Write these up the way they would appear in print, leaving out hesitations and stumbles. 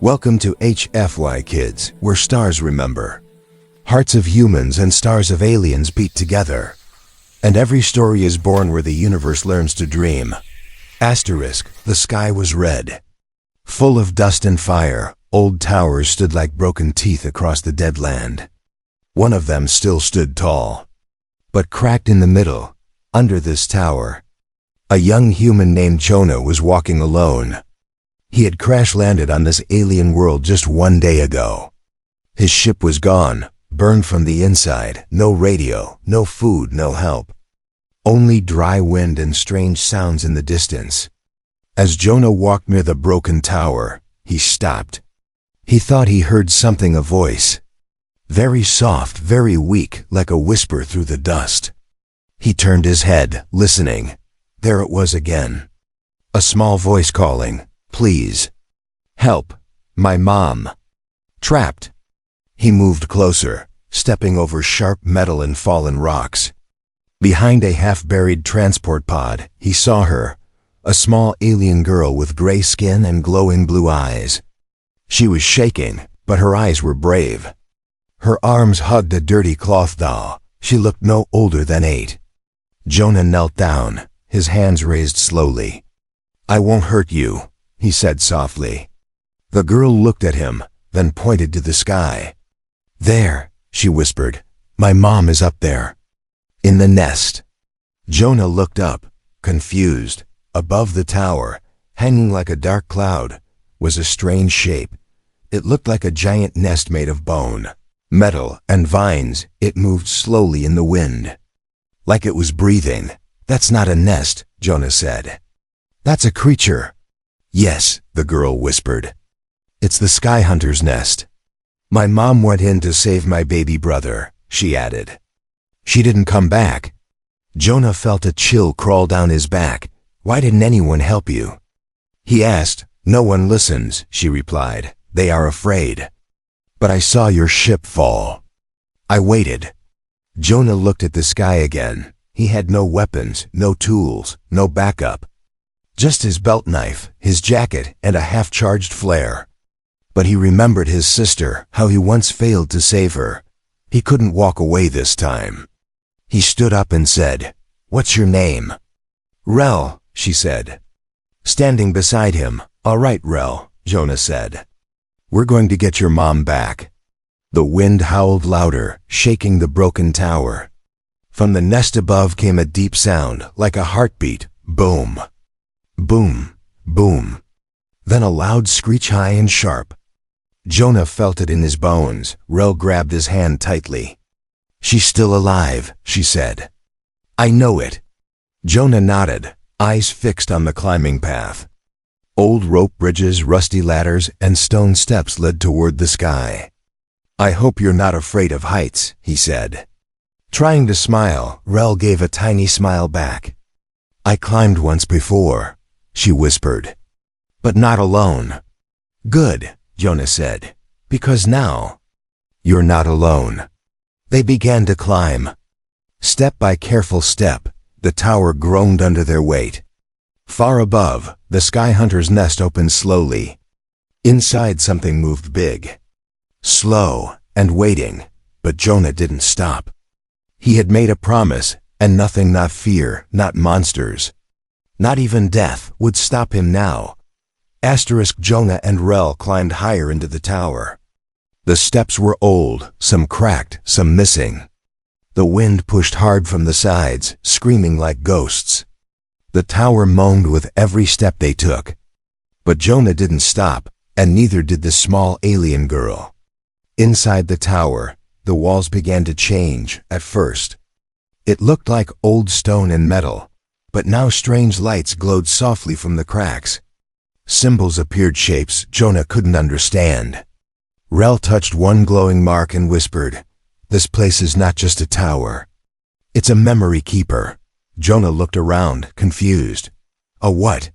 Welcome to HFY Kids, where stars remember. Hearts of humans and stars of aliens beat together. And every story is born where the universe learns to dream. Asterisk, the sky was red. Full of dust and fire, old towers stood like broken teeth across the dead land. One of them still stood tall. But cracked in the middle, under this tower, a young human named Jonah was walking alone. He had crash-landed on this alien world just one day ago. His ship was gone, burned from the inside, no radio, no food, no help. Only dry wind and strange sounds in the distance. As Jonah walked near the broken tower, he stopped. He thought he heard something, a voice. Very soft, very weak, like a whisper through the dust. He turned his head, listening. There it was again. A small voice calling, "Please. Help. My mom. Trapped." He moved closer, stepping over sharp metal and fallen rocks. Behind a half-buried transport pod, he saw her, a small alien girl with gray skin and glowing blue eyes. She was shaking, but her eyes were brave. Her arms hugged a dirty cloth doll. She looked no older than 8. Jonah knelt down, his hands raised slowly. "I won't hurt you," he said softly. The girl looked at him, then pointed to the sky. "There," she whispered. "My mom is up there. In the nest." Jonah looked up, confused. Above the tower, hanging like a dark cloud, was a strange shape. It looked like a giant nest made of bone, metal, and vines. It moved slowly in the wind, like it was breathing. "That's not a nest," Jonah said. "That's a creature." "Yes," the girl whispered. "It's the sky hunter's nest. My mom went in to save my baby brother," she added. "She didn't come back." Jonah felt a chill crawl down his back. "Why didn't anyone help you?" he asked. "No one listens," she replied. "They are afraid." "But I saw your ship fall. I waited." Jonah looked at the sky again. He had no weapons, no tools, no backup. Just his belt knife, his jacket, and a half-charged flare. But he remembered his sister, how he once failed to save her. He couldn't walk away this time. He stood up and said, "What's your name?" "Rel," she said. Standing beside him, "All right, Rel," Jonah said. "We're going to get your mom back." The wind howled louder, shaking the broken tower. From the nest above came a deep sound, like a heartbeat. Boom. Boom. Boom. Then a loud screech, high and sharp. Jonah felt it in his bones. Rel grabbed his hand tightly. "She's still alive," she said. "I know it." Jonah nodded, eyes fixed on the climbing path. Old rope bridges, rusty ladders, and stone steps led toward the sky. "I hope you're not afraid of heights," he said. Trying to smile, Rel gave a tiny smile back. "I climbed once before," she whispered. "But not alone." "Good," Jonah said, "because now you're not alone." They began to climb. Step by careful step, the tower groaned under their weight. Far above, the sky hunter's nest opened slowly. Inside, something moved big. Slow and waiting, but Jonah didn't stop. He had made a promise, and nothing, not fear, not monsters, not even death, would stop him now. Asterisk, Jonah and Rel climbed higher into the tower. The steps were old, some cracked, some missing. The wind pushed hard from the sides, screaming like ghosts. The tower moaned with every step they took. But Jonah didn't stop, and neither did the small alien girl. Inside the tower, the walls began to change. At first, it looked like old stone and metal, but now strange lights glowed softly from the cracks. Symbols appeared, shapes Jonah couldn't understand. Rel touched one glowing mark and whispered, "This place is not just a tower. It's a memory keeper." Jonah looked around, confused. "A what?"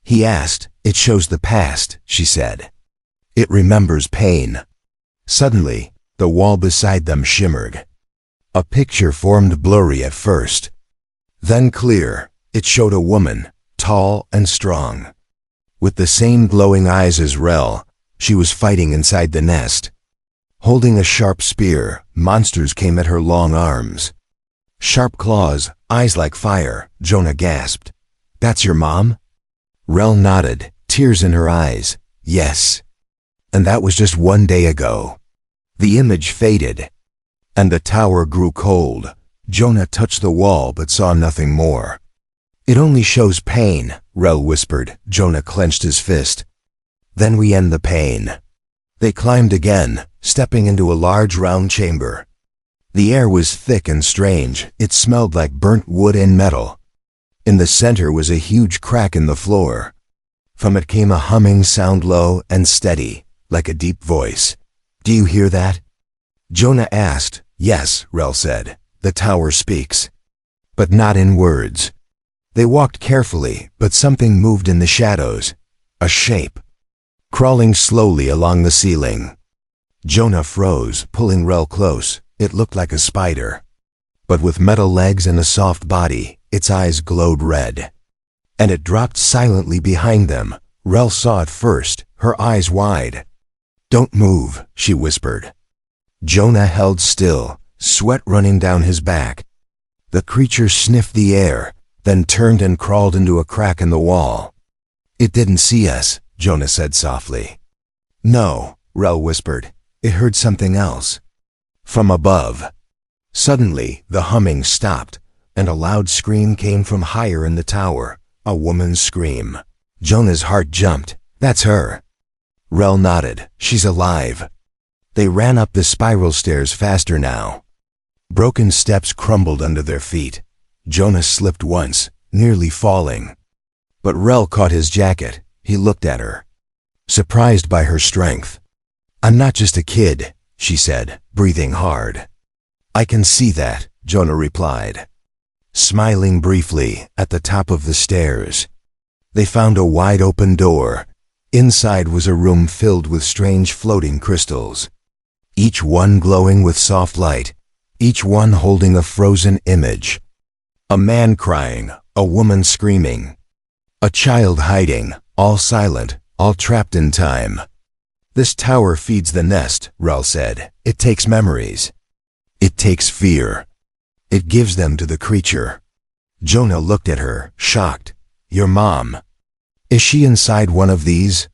he asked. "It shows the past," she said. "It remembers pain." Suddenly, the wall beside them shimmered. A picture formed, blurry at first, then clear. It showed a woman, tall and strong, with the same glowing eyes as Rel, She was fighting inside the nest. Holding a sharp spear, monsters came at her long arms. Sharp claws, eyes like fire, Jonah gasped. "That's your mom?" Rel nodded, tears in her eyes. "Yes." And that was just 1 day ago. The image faded, and the tower grew cold. Jonah touched the wall but saw nothing more. "It only shows pain," Rel whispered. Jonah clenched his fist. "Then we end the pain." They climbed again, stepping into a large round chamber. The air was thick and strange. It smelled like burnt wood and metal. In the center was a huge crack in the floor. From it came a humming sound, low and steady, like a deep voice. "Do you hear that?" Jonah asked. "Yes," Rel said. "The tower speaks." But not in words. They walked carefully, but something moved in the shadows. A shape. Crawling slowly along the ceiling. Jonah froze, pulling Rel close. It looked like a spider. But with metal legs and a soft body, its eyes glowed red. And it dropped silently behind them. Rel saw it first, her eyes wide. "Don't move," she whispered. Jonah held still, sweat running down his back. The creature sniffed the air, then turned and crawled into a crack in the wall. "It didn't see us," Jonah said softly. "No," Rel whispered. "It heard something else." From above. Suddenly, the humming stopped, and a loud scream came from higher in the tower. A woman's scream. Jonah's heart jumped. "That's her." Rel nodded. "She's alive." They ran up the spiral stairs faster now. Broken steps crumbled under their feet. Jonah slipped once, nearly falling. But Rel caught his jacket. He looked at her, surprised by her strength. "I'm not just a kid," she said, breathing hard. "I can see that," Jonah replied, smiling briefly at the top of the stairs. They found a wide-open door. Inside was a room filled with strange floating crystals, each one glowing with soft light, each one holding a frozen image. A man crying, a woman screaming, a child hiding, all silent, all trapped in time. "This tower feeds the nest," Rel said. "It takes memories. It takes fear. It gives them to the creature." Jonah looked at her, shocked. "Your mom. Is she inside one of these?"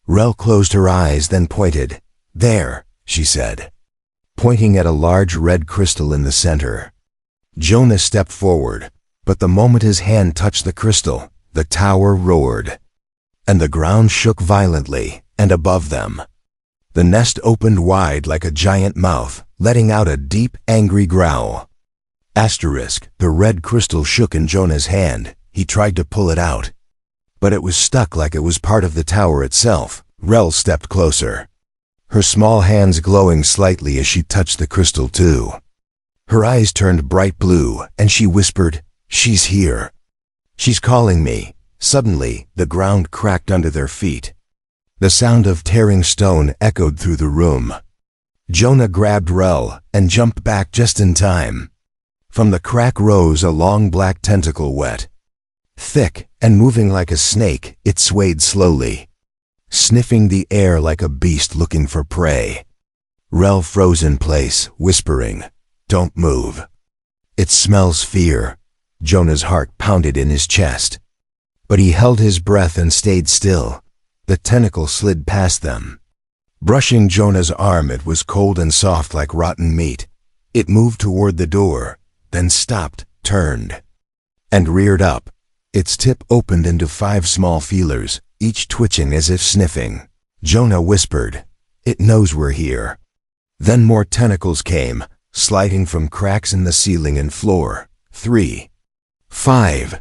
Rel closed her eyes, then pointed. "There," she said, pointing at a large red crystal in the center. Jonah stepped forward, but the moment his hand touched the crystal, the tower roared, and the ground shook violently, and above them, the nest opened wide like a giant mouth, letting out a deep, angry growl. The red crystal shook in Jonah's hand. He tried to pull it out, but it was stuck like it was part of the tower itself. Rel stepped closer, her small hands glowing slightly as she touched the crystal too. Her eyes turned bright blue, and she whispered, "She's here. She's calling me." Suddenly, the ground cracked under their feet. The sound of tearing stone echoed through the room. Jonah grabbed Rel and jumped back just in time. From the crack rose a long black tentacle, wet, thick, and moving like a snake. It swayed slowly, sniffing the air like a beast looking for prey. Rel froze in place, whispering, "Don't move. It smells fear." Jonah's heart pounded in his chest, but he held his breath and stayed still. The tentacle slid past them, brushing Jonah's arm. It was cold and soft like rotten meat. It moved toward the door, then stopped, turned, and reared up. Its tip opened into 5 small feelers, each twitching as if sniffing. Jonah whispered, "It knows we're here." Then more tentacles came, sliding from cracks in the ceiling and floor. 3, 5,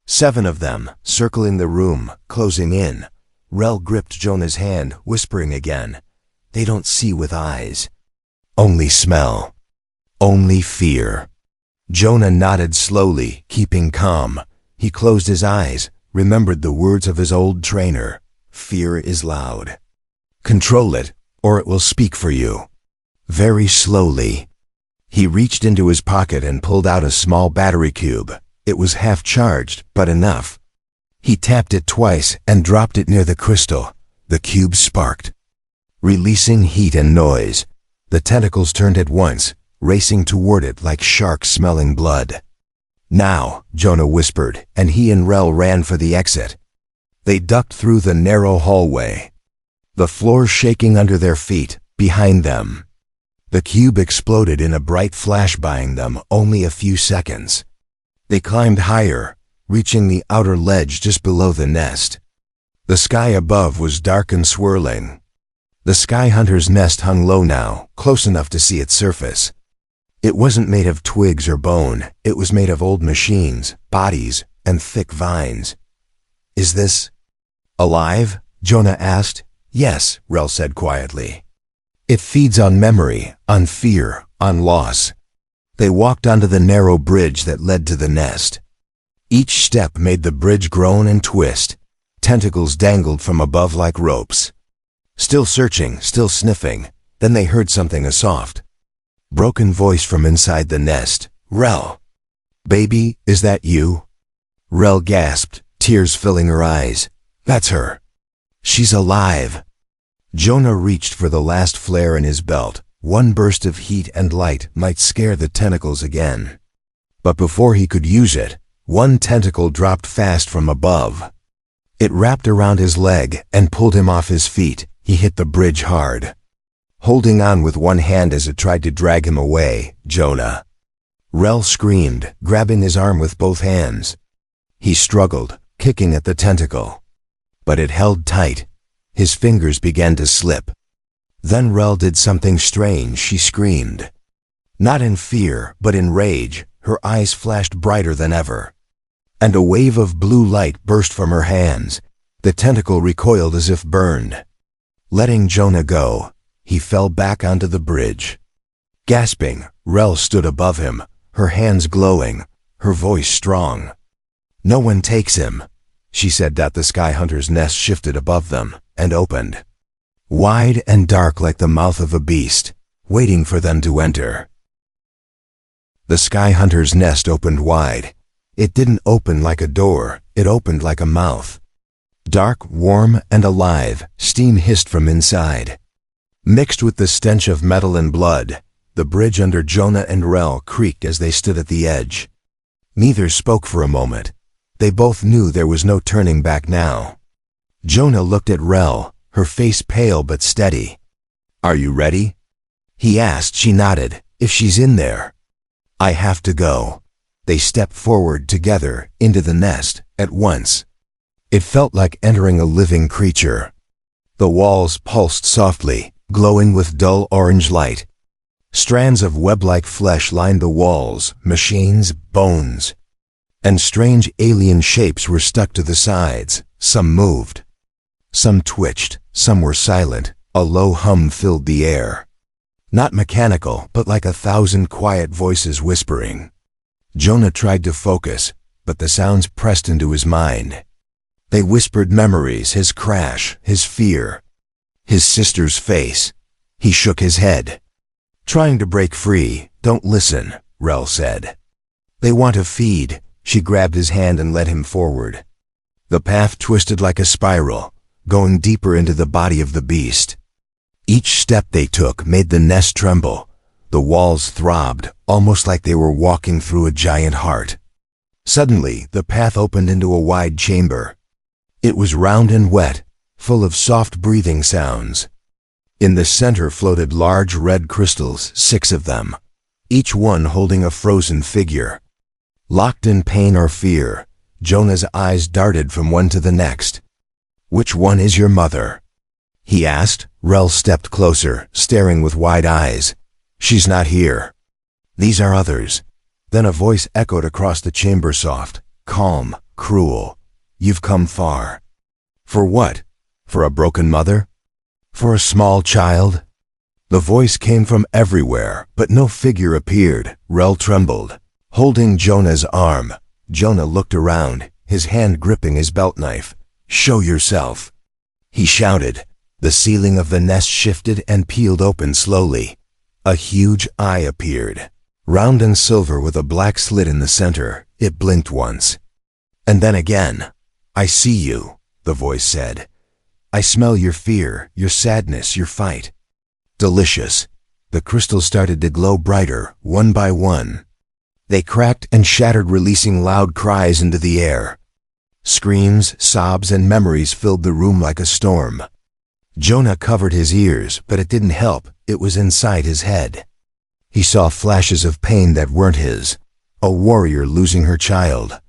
7 of them, circling the room, closing in. Rel gripped Jonah's hand, whispering again, "They don't see with eyes. Only smell. Only fear." Jonah nodded slowly, keeping calm. He closed his eyes, remembered the words of his old trainer, "Fear is loud. Control it, or it will speak for you." Very slowly, he reached into his pocket and pulled out a small battery cube. It was half charged, but enough. He tapped it twice and dropped it near the crystal. The cube sparked, Releasing heat and noise, the tentacles turned at once, racing toward it like sharks smelling blood. "Now," Jonah whispered, and he and Rel ran for the exit. They ducked through the narrow hallway, the floor shaking under their feet, behind them. The cube exploded in a bright flash, buying them only a few seconds. They climbed higher, reaching the outer ledge just below the nest. The sky above was dark and swirling. The sky hunter's nest hung low now, close enough to see its surface. It wasn't made of twigs or bone, it was made of old machines, bodies, and thick vines. "Is this alive?" Jonah asked. "Yes," Rel said quietly. "It feeds on memory, on fear, on loss." They walked onto the narrow bridge that led to the nest. Each step made the bridge groan and twist. Tentacles dangled from above like ropes. Still searching, still sniffing, then they heard something, a soft, broken voice from inside the nest. "Rel. Baby, is that you?" Rel gasped, tears filling her eyes. "That's her. She's alive." Jonah reached for the last flare in his belt. One burst of heat and light might scare the tentacles again. But before he could use it, one tentacle dropped fast from above. It wrapped around his leg and pulled him off his feet. He hit the bridge hard, holding on with one hand as it tried to drag him away. "Jonah!" Rel screamed, grabbing his arm with both hands. He struggled, kicking at the tentacle, but it held tight. His fingers began to slip. Then Rel did something strange. She screamed. Not in fear, but in rage. Her eyes flashed brighter than ever. And a wave of blue light burst from her hands. The tentacle recoiled as if burned. Letting Jonah go, he fell back onto the bridge. Gasping, Rel stood above him, her hands glowing, her voice strong. "No one takes him," she said. The sky hunter's nest shifted above them and opened, wide and dark like the mouth of a beast, waiting for them to enter. The sky hunter's nest opened wide. It didn't open like a door, it opened like a mouth. Dark, warm, and alive, steam hissed from inside. Mixed with the stench of metal and blood, the bridge under Jonah and Rel creaked as they stood at the edge. Neither spoke for a moment. They both knew there was no turning back now. Jonah looked at Rel, her face pale but steady. "Are you ready?" he asked. She nodded. "If she's in there." "I have to go." They stepped forward together, into the nest, at once. It felt like entering a living creature. The walls pulsed softly, glowing with dull orange light. Strands of web-like flesh lined the walls, machines, bones. And strange alien shapes were stuck to the sides. Some moved. Some twitched, some were silent. A low hum filled the air. Not mechanical, but like 1,000 quiet voices whispering. Jonah tried to focus, but the sounds pressed into his mind. They whispered memories, his crash, his fear, his sister's face. He shook his head. Trying to break free. "Don't listen," Rel said. "They want to feed." She grabbed his hand and led him forward. The path twisted like a spiral, going deeper into the body of the beast. Each step they took made the nest tremble. The walls throbbed, almost like they were walking through a giant heart. Suddenly, the path opened into a wide chamber. It was round and wet, full of soft breathing sounds. In the center floated large red crystals, 6 of them, each one holding a frozen figure. Locked in pain or fear, Jonah's eyes darted from one to the next. "Which one is your mother?" he asked. Rel stepped closer, staring with wide eyes. "She's not here. These are others." Then a voice echoed across the chamber, soft, calm, cruel. "You've come far." "For what? For a broken mother? For a small child?" The voice came from everywhere, but no figure appeared. Rel trembled, holding Jonah's arm. Jonah looked around, his hand gripping his belt knife. "Show yourself," he shouted. The ceiling of the nest shifted and peeled open slowly. A huge eye appeared, round and silver with a black slit in the center. It blinked once, and then again. "I see you," the voice said. I smell your fear, your sadness, your fight. Delicious. The crystals started to glow brighter, one by one. They cracked and shattered, releasing loud cries into the air. Screams, sobs, and memories filled the room like a storm. Jonah covered his ears, but it didn't help. It was inside his head. He saw flashes of pain that weren't his. A warrior losing her child.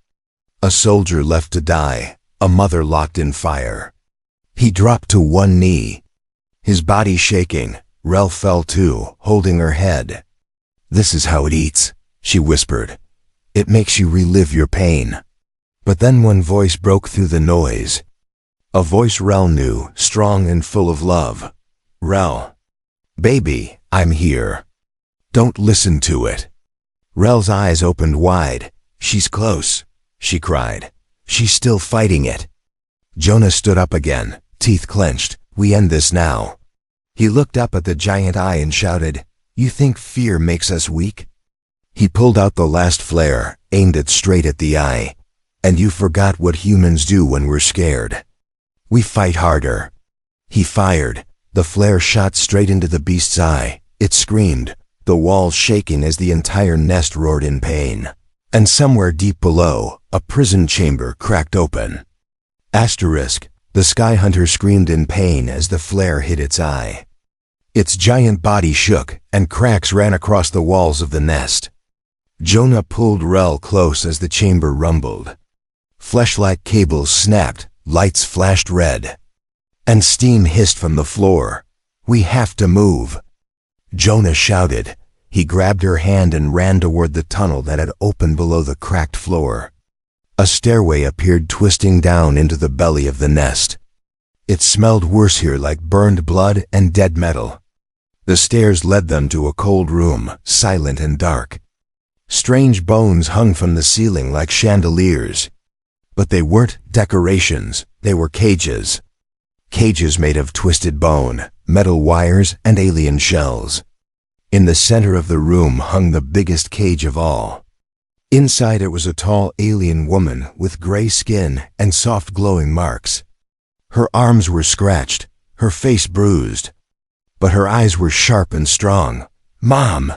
A soldier left to die. A mother locked in fire. He dropped to one knee. His body shaking, Rel fell too, holding her head. "This is how it eats," she whispered. "It makes you relive your pain." But then one voice broke through the noise. A voice Rel knew, strong and full of love. "Rel. Baby, I'm here. Don't listen to it." Rel's eyes opened wide. "She's close," she cried. "She's still fighting it." Jonah stood up again, teeth clenched. "We end this now." He looked up at the giant eye and shouted, "You think fear makes us weak?" He pulled out the last flare, aimed it straight at the eye. "And you forgot what humans do when we're scared. We fight harder." He fired. The flare shot straight into the beast's eye. It screamed, the walls shaking as the entire nest roared in pain. And somewhere deep below, a prison chamber cracked open. Asterisk, the sky hunter screamed in pain as the flare hit its eye. Its giant body shook, and cracks ran across the walls of the nest. Jonah pulled Rel close as the chamber rumbled. Flesh-like cables snapped, lights flashed red. And steam hissed from the floor. "We have to move." Jonah shouted. He grabbed her hand and ran toward the tunnel that had opened below the cracked floor. A stairway appeared twisting down into the belly of the nest. It smelled worse here, like burned blood and dead metal. The stairs led them to a cold room, silent and dark. Strange bones hung from the ceiling like chandeliers. But they weren't decorations, they were cages. Cages made of twisted bone, metal wires, and alien shells. In the center of the room hung the biggest cage of all. Inside it was a tall alien woman with gray skin and soft glowing marks. Her arms were scratched, her face bruised. But her eyes were sharp and strong. "Mom!"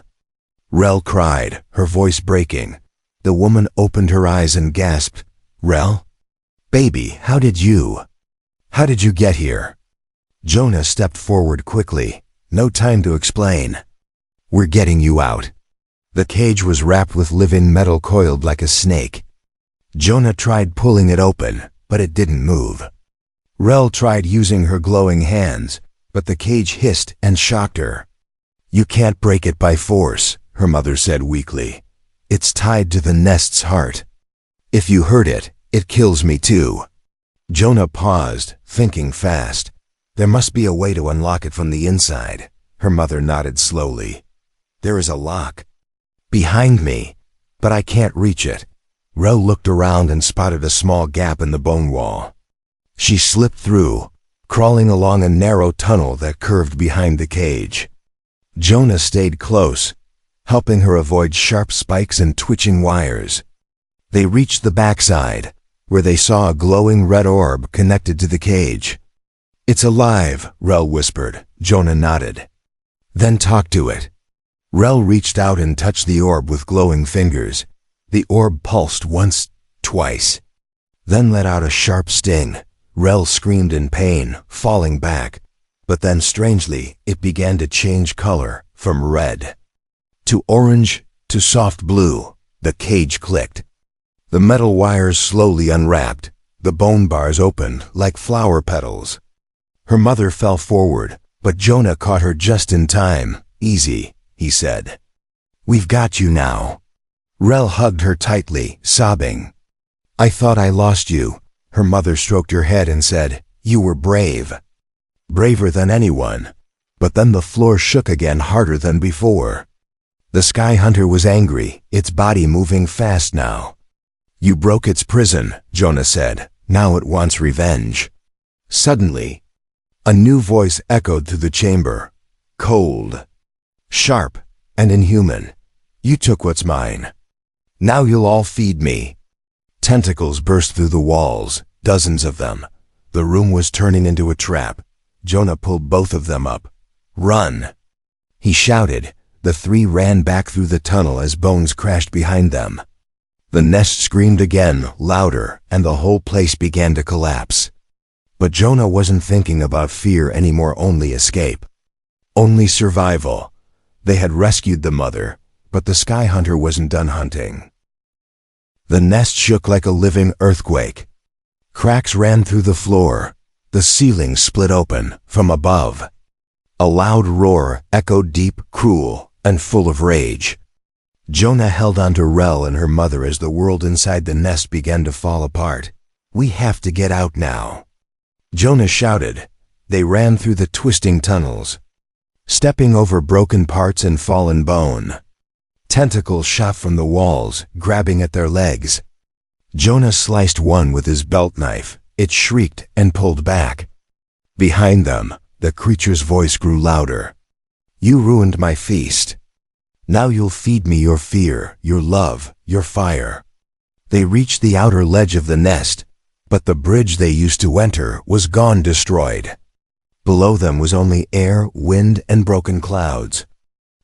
Rel cried, her voice breaking. The woman opened her eyes and gasped, "Rel? Baby, how did you get here?" Jonah stepped forward quickly. "No time to explain. We're getting you out." The cage was wrapped with living metal coiled like a snake. Jonah tried pulling it open, but it didn't move. Rel tried using her glowing hands, but the cage hissed and shocked her. "You can't break it by force," her mother said weakly. "It's tied to the nest's heart. If you hurt it, it kills me too." Jonah paused, thinking fast. There must be a way to unlock it from the inside. Her mother nodded slowly. "There is a lock. Behind me, but I can't reach it." Rel looked around and spotted a small gap in the bone wall. She slipped through, crawling along a narrow tunnel that curved behind the cage. Jonah stayed close, helping her avoid sharp spikes and twitching wires. They reached the backside, where they saw a glowing red orb connected to the cage. "It's alive," Rel whispered. Jonah nodded. "Then talk to it." Rel reached out and touched the orb with glowing fingers. The orb pulsed once, twice, then let out a sharp sting. Rel screamed in pain, falling back. But then strangely, it began to change color, from red to orange to soft blue. The cage clicked. The metal wires slowly unwrapped. The bone bars opened like flower petals. Her mother fell forward, but Jonah caught her just in time. "Easy," he said. "We've got you now." Rel hugged her tightly, sobbing. "I thought I lost you." Her mother stroked her head and said, "You were brave. Braver than anyone." But then the floor shook again, harder than before. The sky hunter was angry, its body moving fast now. "You broke its prison," Jonah said. "Now it wants revenge." Suddenly, a new voice echoed through the chamber. Cold, sharp, and inhuman. "You took what's mine. Now you'll all feed me." Tentacles burst through the walls, dozens of them. The room was turning into a trap. Jonah pulled both of them up. "Run!" he shouted. The three ran back through the tunnel as bones crashed behind them. The nest screamed again, louder, and the whole place began to collapse. But Jonah wasn't thinking about fear anymore, only escape. Only survival. They had rescued the mother, but the sky hunter wasn't done hunting. The nest shook like a living earthquake. Cracks ran through the floor. The ceiling split open from above. A loud roar echoed deep, cruel, and full of rage. Jonah held onto Rel and her mother as the world inside the nest began to fall apart. "We have to get out now," Jonah shouted. They ran through the twisting tunnels, stepping over broken parts and fallen bone. Tentacles shot from the walls, grabbing at their legs. Jonah sliced one with his belt knife. It shrieked and pulled back. Behind them, the creature's voice grew louder. "You ruined my feast. Now you'll feed me your fear, your love, your fire." They reached the outer ledge of the nest, but the bridge they used to enter was gone, destroyed. Below them was only air, wind, and broken clouds.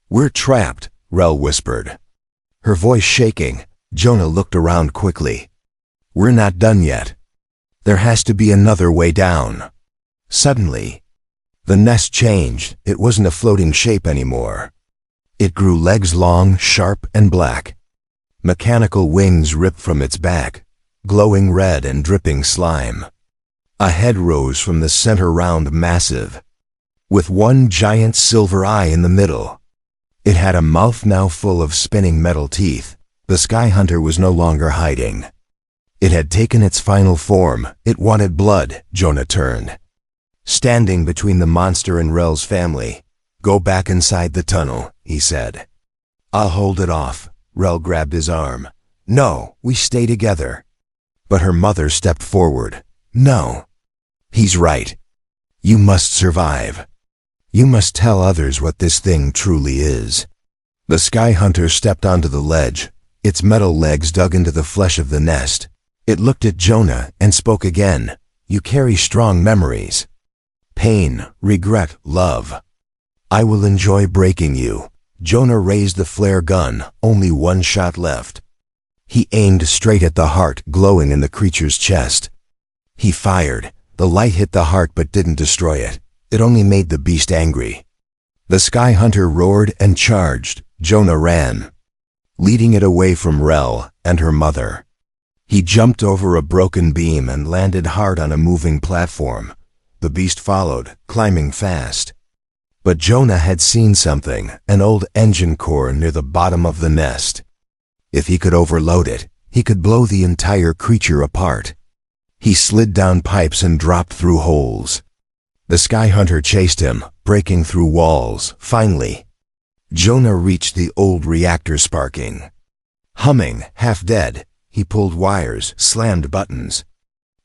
"We're trapped," Rel whispered, her voice shaking. Jonah looked around quickly. "We're not done yet. There has to be another way down." Suddenly, the nest changed. It wasn't a floating shape anymore. It grew legs long, sharp, and black. Mechanical wings ripped from its back, glowing red and dripping slime. A head rose from the center, round, massive, with one giant silver eye in the middle. It had a mouth now full of spinning metal teeth. The sky hunter was no longer hiding. It had taken its final form. It wanted blood. Jonah turned, standing between the monster and Rel's family. "Go back inside the tunnel," he said. "I'll hold it off." Rel grabbed his arm. "No, we stay together." But her mother stepped forward. "No. He's right. You must survive. You must tell others what this thing truly is." The sky hunter stepped onto the ledge. Its metal legs dug into the flesh of the nest. It looked at Jonah and spoke again. "You carry strong memories. Pain, regret, love. I will enjoy breaking you." Jonah raised the flare gun, only one shot left. He aimed straight at the heart glowing in the creature's chest. He fired. The light hit the heart but didn't destroy it. It only made the beast angry. The sky hunter roared and charged. Jonah ran, leading it away from Rel and her mother. He jumped over a broken beam and landed hard on a moving platform. The beast followed, climbing fast. But Jonah had seen something, an old engine core near the bottom of the nest. If he could overload it, he could blow the entire creature apart. He slid down pipes and dropped through holes. The sky hunter chased him, breaking through walls. Finally, Jonah reached the old reactor, sparking. Humming, half dead, he pulled wires, slammed buttons,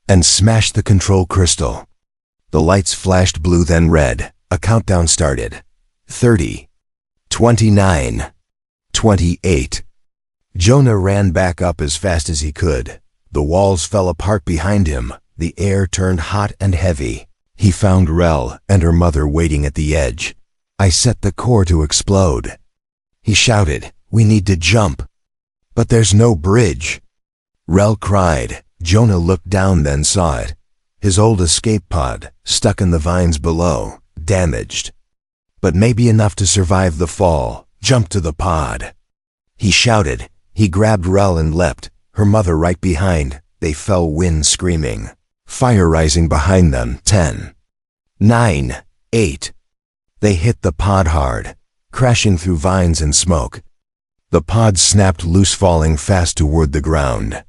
and smashed the control crystal. The lights flashed blue, then red. A countdown started. 30, 29, 28. Jonah ran back up as fast as he could. The walls fell apart behind him. The air turned hot and heavy. He found Rel and her mother waiting at the edge. "I set the core to explode," he shouted. "We need to jump." "But there's no bridge," Rel cried. Jonah looked down, then saw it. His old escape pod, stuck in the vines below. Damaged, but maybe enough to survive the fall. "Jump to the pod," he shouted. He grabbed Rel and leapt, her mother right behind. They fell, wind screaming, fire rising behind them. 10, 9, 8. They hit the pod hard, crashing through vines and smoke. The pod snapped loose, falling fast toward the ground.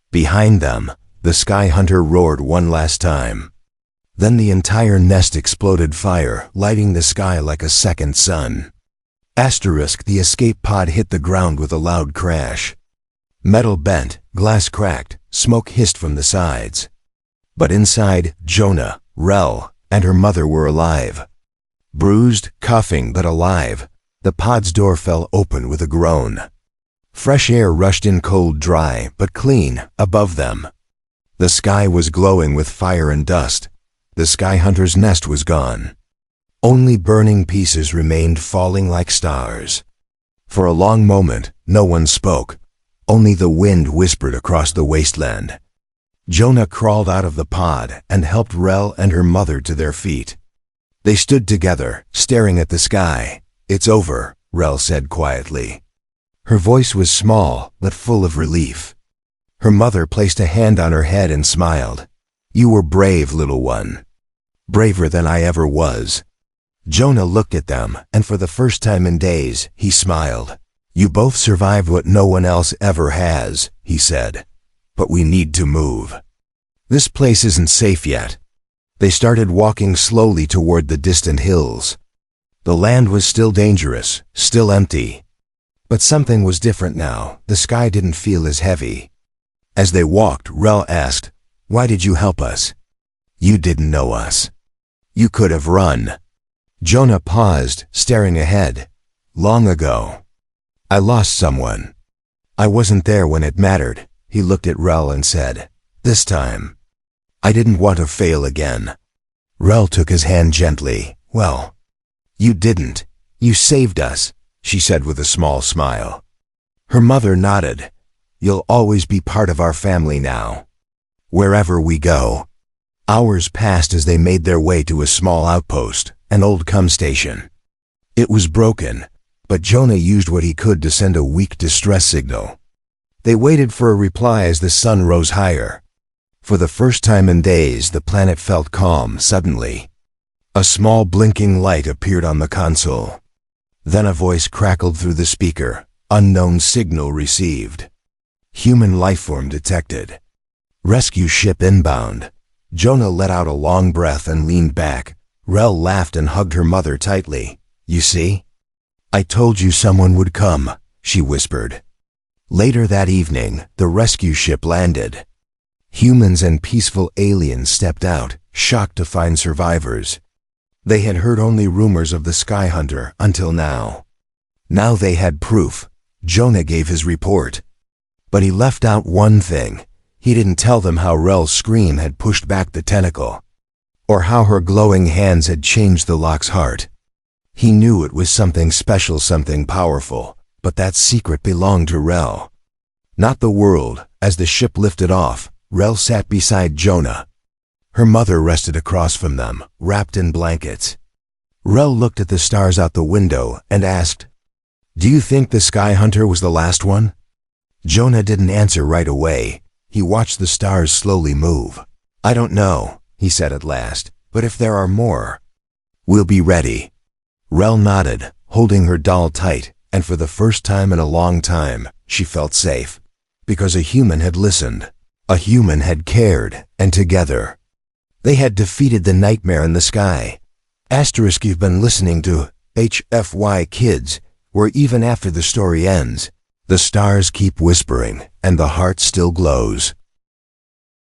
Behind them, the sky hunter roared one last time. Then the entire nest exploded, fire lighting the sky like a second sun. The escape pod hit the ground with a loud crash. Metal bent, glass cracked, smoke hissed from the sides. But inside, Jonah, Rel, and her mother were alive. Bruised, coughing, but alive. The pod's door fell open with a groan. Fresh air rushed in, cold, dry, but clean, above them. The sky was glowing with fire and dust. The sky hunter's nest was gone. Only burning pieces remained falling like stars. For a long moment, no one spoke. Only the wind whispered across the wasteland. Jonah crawled out of the pod and helped Rel and her mother to their feet. They stood together, staring at the sky. "It's over," Rel said quietly. Her voice was small, but full of relief. Her mother placed a hand on her head and smiled. "You were brave, little one. Braver than I ever was." Jonah looked at them, and for the first time in days, he smiled. "You both survived what no one else ever has," he said. "But we need to move. This place isn't safe yet." They started walking slowly toward the distant hills. The land was still dangerous, still empty. But something was different now. The sky didn't feel as heavy. As they walked, Rel asked, "Why did you help us? You didn't know us. You could have run." Jonah paused, staring ahead. "Long ago, I lost someone. I wasn't there when it mattered." He looked at Rel and said, "This time, I didn't want to fail again." Rel took his hand gently. "Well, you didn't. You saved us," she said with a small smile. Her mother nodded. "You'll always be part of our family now, wherever we go." Hours passed as they made their way to a small outpost, an old cum station. It was broken, but Jonah used what he could to send a weak distress signal. They waited for a reply as the sun rose higher. For the first time in days, the planet felt calm suddenly. A small blinking light appeared on the console. Then a voice crackled through the speaker. "Unknown signal received. Human lifeform detected. Rescue ship inbound." Jonah let out a long breath and leaned back. Rel laughed and hugged her mother tightly. "You see? I told you someone would come," she whispered. Later that evening, the rescue ship landed. Humans and peaceful aliens stepped out, shocked to find survivors. They had heard only rumors of the Sky Hunter until now. Now they had proof. Jonah gave his report. But he left out one thing. He didn't tell them how Rel's scream had pushed back the tentacle, or how her glowing hands had changed the lock's heart. He knew it was something special, something powerful, but that secret belonged to Rel, not the world. As the ship lifted off, Rel sat beside Jonah. Her mother rested across from them, wrapped in blankets. Rel looked at the stars out the window and asked, "Do you think the Sky Hunter was the last one?" Jonah didn't answer right away. He watched the stars slowly move. "I don't know," he said at last, "but if there are more, we'll be ready." Rel nodded, holding her doll tight, and for the first time in a long time, she felt safe. Because a human had listened. A human had cared, and together, they had defeated the nightmare in the sky. Asterisk, you've been listening to HFY Kids, where even after the story ends, the stars keep whispering, and the heart still glows.